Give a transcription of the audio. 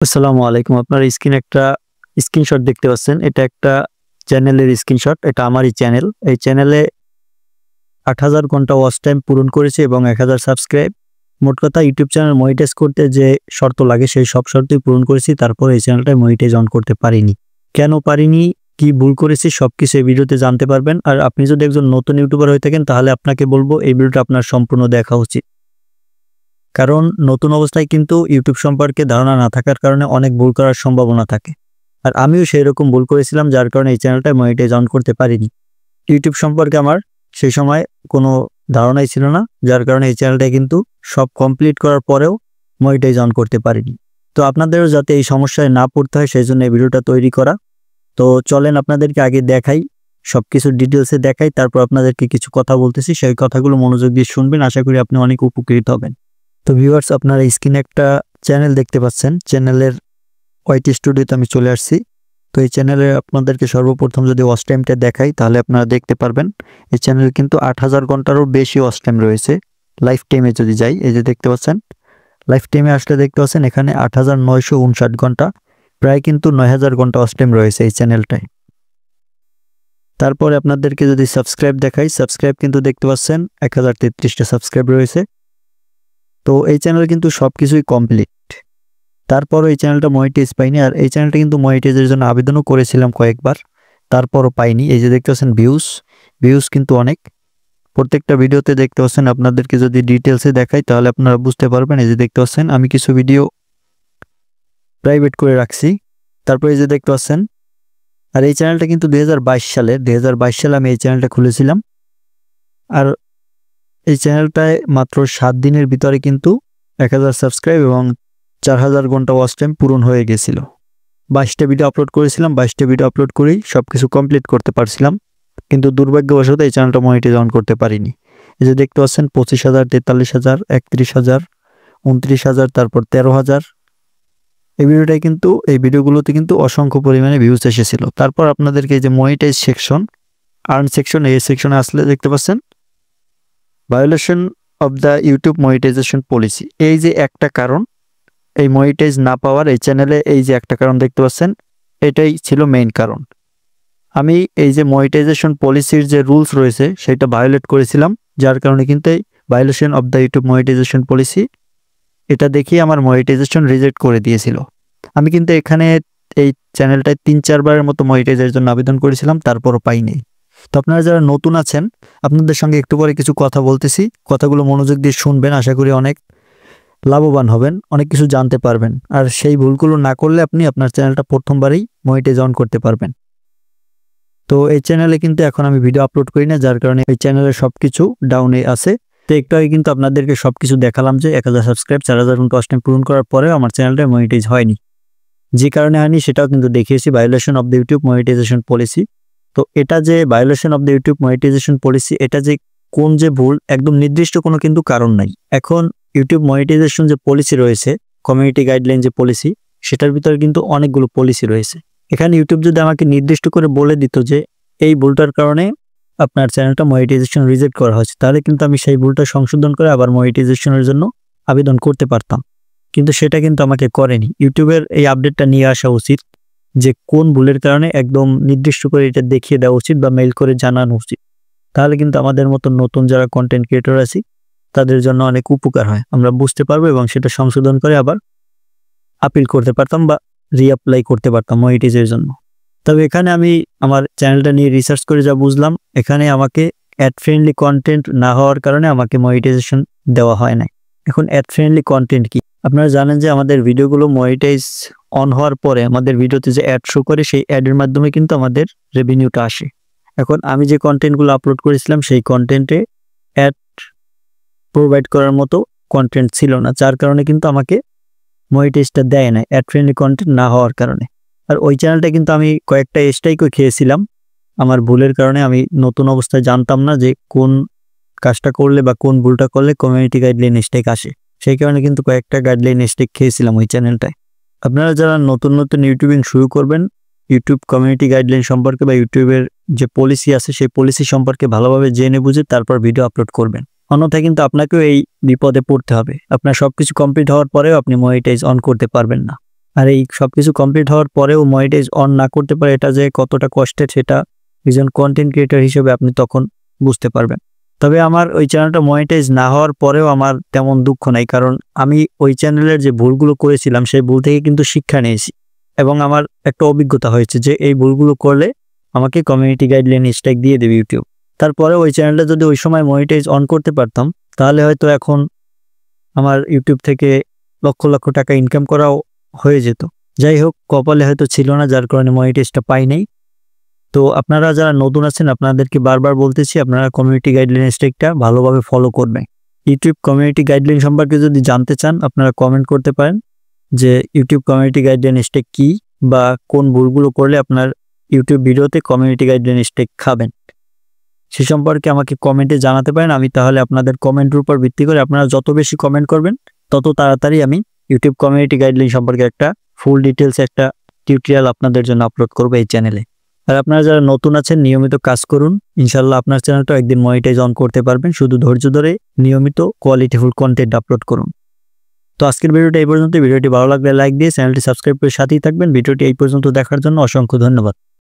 আসসালামু আলাইকুম। আপনারা স্ক্রিনে একটা স্ক্রিনশট দেখতে পাচ্ছেন। এটা একটা চ্যানেলের স্ক্রিনশট। এটা আমারই চ্যানেল। এই চ্যানেলে ৮,০০০ ঘন্টা ওয়াচ টাইম পূরণ করেছি এবং ১,০০০ সাবস্ক্রাইব। মোট কথা ইউটিউব চ্যানেল মনিটাইজ করতে যে শর্ত লাগে সেই সব শর্তই পূরণ করেছি। তারপর এই চ্যানেলটা মনিটাইজ অন করতে পারিনি। কেন পারিনি, কি ভুল করেছি সবকিছু এই ভিডিওতে জানতে পারবেন। আর আপনি যদি একজন নতুন ইউটিউবার হয়ে থাকেন তাহলে আপনাকে বলবো এই ভিডিওটা আপনার সম্পূর্ণ দেখা উচিত। কারণ নতুন অবস্থায় কিন্তু ইউটিউব সম্পর্কে ধারণা না থাকার কারণে অনেক ভুল করার সম্ভাবনা থাকে। আর আমিও সেই রকম ভুল করেছিলাম, যার কারণে এই চ্যানেলটা মনিটাইজ অন করতে পারিনি। ইউটিউব সম্পর্কে আমার সেই সময় কোনো ধারণাই ছিল না, যার কারণে এই চ্যানেলটা কিন্তু সব কমপ্লিট করার পরেও মনিটাইজ অন করতে পারিনি। তো আপনাদেরও যাতে এই সমস্যায় না পড়তে হয় সেই জন্য এই ভিডিওটা তৈরি করা। তো চলেন আপনাদেরকে আগে দেখাই, সব কিছু ডিটেলসে দেখাই, তারপর আপনাদেরকে কিছু কথা বলতেছি, সেই কথাগুলো মনোযোগ দিয়ে শুনবেন। আশা করি আপনি অনেক উপকৃত হবেন। তো ভিউয়ার্স, আপনারা স্ক্রিনে একটা চ্যানেল দেখতে পাচ্ছেন। চ্যানেলের ওয়াইটি স্টুডিওতে আমি চলে আসছি। তো এই চ্যানেলে আপনাদেরকে সর্বপ্রথম যদি ওয়াচ টাইমটা দেখাই তাহলে আপনারা দেখতে পারবেন এই চ্যানেলে কিন্তু ৮,০০০ ঘন্টারও বেশি ওয়াচ টাইম রয়েছে। লাইফ টাইমে যদি যাই, এই যে দেখতে পাচ্ছেন, লাইফ টাইমে আসলে দেখতে পাচ্ছেন এখানে ৮,৯৫৯ ঘন্টা, প্রায় কিন্তু ৯,০০০ ঘন্টা ওয়াচ টাইম রয়েছে এই চ্যানেলটায়। তারপরে আপনাদেরকে যদি সাবস্ক্রাইব দেখাই, সাবস্ক্রাইব কিন্তু দেখতে পাচ্ছেন ১,০৩৩টা সাবস্ক্রাইব রয়েছে। তো এই চ্যানেল কিন্তু সবকিছুই কমপ্লিট। তারপরও এই চ্যানেলটা মনিটাইজ পাইনি। আর এই চ্যানেলটা কিন্তু মনিটাইজের জন্য আবেদনও করেছিলাম কয়েকবার, তারপরও পাইনি। এই যে দেখতে পাচ্ছেন ভিউজ কিন্তু অনেক, প্রত্যেকটা ভিডিওতে দেখতে পাচ্ছেন। আপনাদেরকে যদি ডিটেলসে দেখাই তাহলে আপনারা বুঝতে পারবেন। এই যে দেখতে পাচ্ছেন আমি কিছু ভিডিও প্রাইভেট করে রাখছি। তারপর এই যে দেখতে পাচ্ছেন, আর এই চ্যানেলটা কিন্তু ২০২২ সালে আমি এই চ্যানেলটা খুলেছিলাম। আর এই চ্যানেলটায় মাত্র ৭ দিনের ভিতরে কিন্তু ১,০০০ সাবস্ক্রাইব এবং ৪,০০০ ঘন্টা ওয়াচ টাইম পূরণ হয়ে গেছিল। ২২টা ভিডিও আপলোড করেছিলাম, ২২টা ভিডিও আপলোড করেই সবকিছু কমপ্লিট করতে পারছিলাম, কিন্তু দুর্ভাগ্যবশত এই চ্যানেলটা মনিটাইজ অন করতে পারিনি। এই যে দেখতে পাচ্ছেন ২৫,০০০, ৪৩,০০০, ৩১,০০০, ২৯,০০০, তারপর ১৩,০০০। এই ভিডিওগুলোতে কিন্তু অসংখ্য পরিমাণে ভিউজ এসেছিল। তারপর আপনাদেরকে এই যে মনিটাইজ সেকশন, আর্ন সেকশন, এই সেকশনে আসলে দেখতে পাচ্ছেন violation of the YouTube monetization policy. এই যে একটা কারণ, এই মনিটাইজ না পাওয়ার এই চ্যানেলে এই যে একটা কারণ দেখতে পাচ্ছেন, এটাই ছিল মেইন কারণ। আমি এই যে মনিটাইজেশন পলিসির যে রুলস রয়েছে সেটা ভায়োলেট করেছিলাম, যার কারণে কিন্তু এই violation of the YouTube monetization policy এটা দেখিয়ে আমার মনিটাইজেশন রিজেক্ট করে দিয়েছিল। আমি কিন্তু এখানে এই চ্যানেলটায় ৩-৪ বারের মতো মনিটাইজের জন্য আবেদন করেছিলাম, তারপরও পাইনি। তো আপনারা যারা নতুন আছেন আপনাদের সঙ্গে একটু পরে কিছু কথা বলতেছি, কথাগুলো মনোযোগ দিয়ে শুনবেন। আশা করি অনেক লাভবান হবেন, অনেক কিছু জানতে পারবেন। আর সেই ভুলগুলো না করলে আপনি আপনার চ্যানেলটা প্রথমবারেই মনিটাইজ অন করতে পারবেন। তো এই চ্যানেলে কিন্তু এখন আমি ভিডিও আপলোড করি না, যার কারণে এই চ্যানেলের সবকিছু ডাউনে আছে। তো একটু আগে কিন্তু আপনাদেরকে সবকিছু দেখালাম যে ১,০০০ সাবস্ক্রাইব, ৪,০০০ ঘন্টা ওয়াচ টাইম পূরণ করার পরেও আমার চ্যানেলটা মনিটাইজ হয়নি। যে কারণে হয়নি সেটাও কিন্তু দেখিয়েছি, violation of the YouTube monetization policy. তো এটা যে violation of the YouTube monetization policy, এটা যে কোন যে ভুল, একদম নির্দিষ্ট কোনো কিন্তু কারণ নাই। এখন ইউটিউব মনিটাইজেশন যে পলিসি রয়েছে, কমিউনিটি গাইডলাইন যে পলিসি, সেটার ভিতরে কিন্তু অনেকগুলো পলিসি রয়েছে। এখানে ইউটিউব যদি আমাকে নির্দিষ্ট করে বলে দিত যে এই ভুলটার কারণে আপনার চ্যানেলটা মনিটাইজেশন রিজেক্ট করা হয়েছে, তাহলে কিন্তু আমি সেই ভুলটা সংশোধন করে আবার মনিটাইজেশনের জন্য আবেদন করতে পারতাম। কিন্তু সেটা কিন্তু আমাকে করেনি। ইউটিউবের এই আপডেটটা নিয়ে আসা উচিত যে কোন ভুলের কারণে, একদম নির্দিষ্ট করে এটা দেখিয়ে দেওয়া উচিত বা মেইল করে জানানো উচিত। তাহলে কিন্তু আমাদের মতো নতুন যারা কন্টেন্ট ক্রিয়েটর আছি তাদের জন্য অনেক উপকার হয়, আমরা বুঝতে পারবো এবং সেটা সংশোধন করে আবার আপিল করতে পারতাম বা রিঅ্যাপ্লাই করতে পারতাম মনিটাইজের জন্য। তবে এখানে আমি আমার চ্যানেলটা নিয়ে রিসার্চ করে যা বুঝলাম, এখানে আমাকে অ্যাড ফ্রেন্ডলি কন্টেন্ট না হওয়ার কারণে আমাকে মনিটাইজেশন দেওয়া হয় নাই। এখন অ্যাড ফ্রেন্ডলি কন্টেন্ট কি? আপনারা জানেন যে আমাদের ভিডিওগুলো মনিটাইজ অন হওয়ার পরে আমাদের ভিডিওতে যে অ্যাড শো করে, সেই অ্যাডের মাধ্যমে কিন্তু আমাদের রেভিনিউটা আসে। এখন আমি যে কন্টেন্টগুলো আপলোড করেছিলাম সেই কন্টেন্টে অ্যাড প্রোভাইড করার মতো কন্টেন্ট ছিল না, যার কারণে কিন্তু আমাকে মনিটাইজটা দেয় না, অ্যাড ফ্রেন্ডলি কন্টেন্ট না হওয়ার কারণে। আর ওই চ্যানেলটা কিন্তু আমি কয়েকটা স্ট্রাইকও খেয়েছিলাম আমার ভুলের কারণে। আমি নতুন অবস্থায় জানতাম না যে কোন কাজটা করলে বা কোন ভুলটা করলে কমিউনিটি গাইডলাইন স্ট্রাইক আসে, সেই কারণে কিন্তু কয়েকটা গাইডলাইন স্ট্রাইক খেয়েছিলাম ওই চ্যানেলটায়। আপনারা যারা নতুন ইউটিউবিং শুরু করবেন, ইউটিউব কমিউনিটি গাইডলাইন সম্পর্কে বা ইউটিউবের যে পলিসি আছে সেই পলিসি সম্পর্কে ভালোভাবে জেনে বুঝে তারপর ভিডিও আপলোড করবেন। অন্যথায় কিন্তু আপনাকেও এই বিপদে পড়তে হবে। আপনার সবকিছু কমপ্লিট হওয়ার পরেও আপনি মনিটাইজ অন করতে পারবেন না। আর এই সবকিছু কমপ্লিট হওয়ার পরেও মনিটাইজ অন না করতে পারে, এটা যে কতটা কষ্টের সেটা একজন কন্টেন্ট ক্রিয়েটর হিসেবে আপনি তখন বুঝতে পারবেন। তবে আমার ওই চ্যানেলটা মনিটাইজ না হওয়ার পরেও আমার তেমন দুঃখ নাই, কারণ আমি ওই চ্যানেলের যে ভুলগুলো করেছিলাম সেই ভুল থেকে কিন্তু শিক্ষা নিয়েছি এবং আমার একটা অভিজ্ঞতা হয়েছে যে এই ভুলগুলো করলে আমাকে কমিউনিটি গাইডলাইন স্ট্রাইক দিয়ে দেবে ইউটিউব। তারপরে ওই চ্যানেলটা যদি ওই সময় মনিটাইজ অন করতে পারতাম তাহলে হয়তো এখন আমার ইউটিউব থেকে লক্ষ লক্ষ টাকা ইনকাম করাও হয়ে যেত। যাই হোক, কপালে হয়তো ছিল না, যার কারণে মনিটাইজটা পাই নাই। তো আপনারা যারা নতুন আছেন আপনাদেরকে বারবার বলতেছি আপনারা কমিউনিটি গাইডলাইন স্ট্রাইকটা ভালোভাবে ফলো করবেন। ইউটিউব কমিউনিটি গাইডলাইন সম্পর্কে যদি জানতে চান আপনারা কমেন্ট করতে পারেন যে ইউটিউব কমিউনিটি গাইডলাইন স্ট্রাইক কী বা কোন ভুলগুলো করলে আপনার ইউটিউব ভিডিওতে কমিউনিটি গাইডলাইন স্ট্রাইক খাবেন, সে সম্পর্কে আমাকে কমেন্টে জানাতে পারেন। আমি তাহলে আপনাদের কমেন্টের উপর ভিত্তি করে আপনারা যত বেশি কমেন্ট করবেন তত তাড়াতাড়ি আমি ইউটিউব কমিউনিটি গাইডলাইন সম্পর্কে একটা ফুল ডিটেলস একটা টিউটোরিয়াল আপনাদের জন্য আপলোড করবো এই চ্যানেলে। আর আপনারা যারা নতুন আছেন নিয়মিত কাজ করুন, ইনশাল্লাহ আপনার চ্যানেলটা একদিন মনিটাইজ অন করতে পারবেন। শুধু ধৈর্য ধরে নিয়মিত কোয়ালিটিফুল কন্টেন্ট আপলোড করুন। তো আজকের ভিডিওটা এই পর্যন্ত। ভিডিওটি ভালো লাগলে লাইক দিয়ে চ্যানেলটি সাবস্ক্রাইব করে সাথেই থাকবেন। ভিডিওটি এই পর্যন্ত দেখার জন্য অসংখ্য ধন্যবাদ।